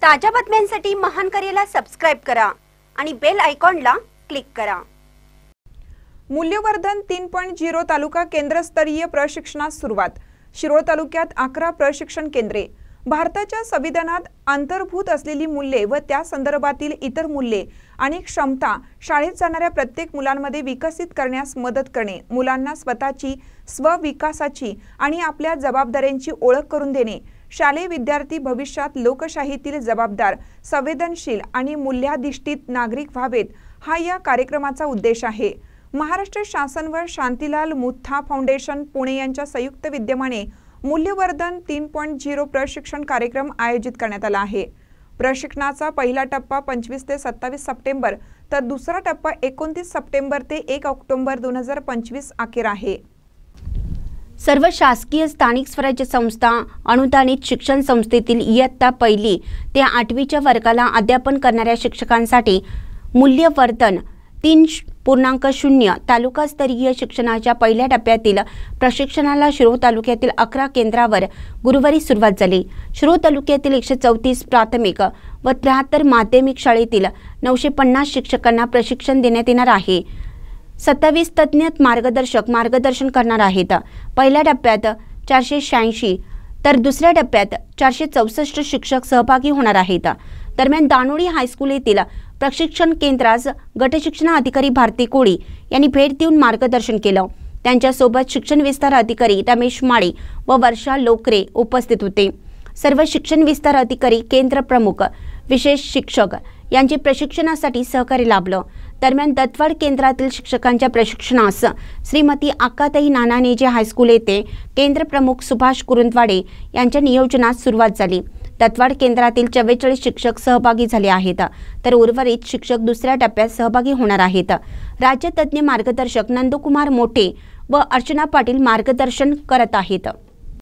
ताज्या बातम्यांसाठी महान करेला सबस्क्राइब करा आणि बेल आयकॉनला क्लिक करा। मूल्यवर्धन 3.0 तालुका केंद्रस्तरीय प्रशिक्षणास सुरुवात। शिरोळ तालुक्यात 11 प्रशिक्षण केंद्रे। भारताच्या संविधानात अंतर्भूत असलेली मूल्ये व त्या संदर्भातील इतर मूल्ये आणि क्षमता शाळेत जाणाऱ्या प्रत्येक मुलांमध्ये विकसित करण्यास मदत करणे, मुलांना स्वतःची स्वविकासाची आणि आपल्या जबाबदाऱ्यांची ओळख करून देणे, शालेय विद्यार्थी भविष्यात लोकशाहीतील जबाबदार, संवेदनशील आणि मूल्याधिष्ठित नागरिक व्हावेत, हा या कार्यक्रमाचा उद्देश आहे। महाराष्ट्र शासन व शांतीलाल मुथा फाउंडेशन पुणे यांच्या संयुक्त विद्यमाने मूल्यवर्धन 3.0 प्रशिक्षण कार्यक्रम आयोजित करण्यात आला आहे। प्रशिक्षणाचा पहिला टप्पा 25 ते 27 सप्टेंबर तर दुसरा टप्पा 29 सप्टेंबर ते 1 ऑक्टोबर 2025 अखेर आहे। सर्व शासकीय स्थानिक स्वराज्य संस्था अनुदानित शिक्षण संस्थेतील इयत्ता 1ली ते 8वीच्या वर्गाला अध्यापन करणाऱ्या शिक्षकांसाठी मूल्यवर्धन 3.0 तालुकास्तरीय शिक्षणाच्या पहिल्या टप्प्यातील प्रशिक्षणाला शिरोळ तालुक्यातील 11 केंद्रावर गुरुवारी सुरुवात झाली। शिरोळ तालुक्यातील 134 प्राथमिक व 73 माध्यमिक शाळेतील 950 शिक्षकांना प्रशिक्षण देण्यात येणार आहे। 27 तज्ञ मार्गदर्शन करणार आहेत। पहिल्या टप्प्यात 486 तर दुसऱ्या टप्प्यात 464 शिक्षक सहभागी होणार आहेत। दरम्यान दानोळी हायस्कूल येथील प्रशिक्षण केंद्रास गट शिक्षण अधिकारी भारती कोळी यांनी भेट देऊन मार्गदर्शन केलं। त्यांच्यासोबत शिक्षण विस्तार अधिकारी रमेश माळी व वर्षा लोकरे उपस्थित होते। सर्व शिक्षण विस्तार अधिकारी, केंद्र प्रमुख, विशेष शिक्षक यांचे प्रशिक्षणासाठी सहकार्य लाभलं। दरम्यान दत्तवाड केंद्रातील शिक्षकांच्या प्रशिक्षणास श्रीमती आकाताई नानानेजे हायस्कूल येथे केंद्र प्रमुख सुभाष कुरुंदवाडे यांच्या नियोजनात सुरुवात झाली। दत्तवाड केंद्रातील 44 शिक्षक सहभागी झाले आहेत तर उर्वरित शिक्षक दुसऱ्या टप्प्यात सहभागी होणार आहेत। राज्य तज्ञ मार्गदर्शक नंदकुमार मोठे व अर्चना पाटील मार्गदर्शन करत आहेत।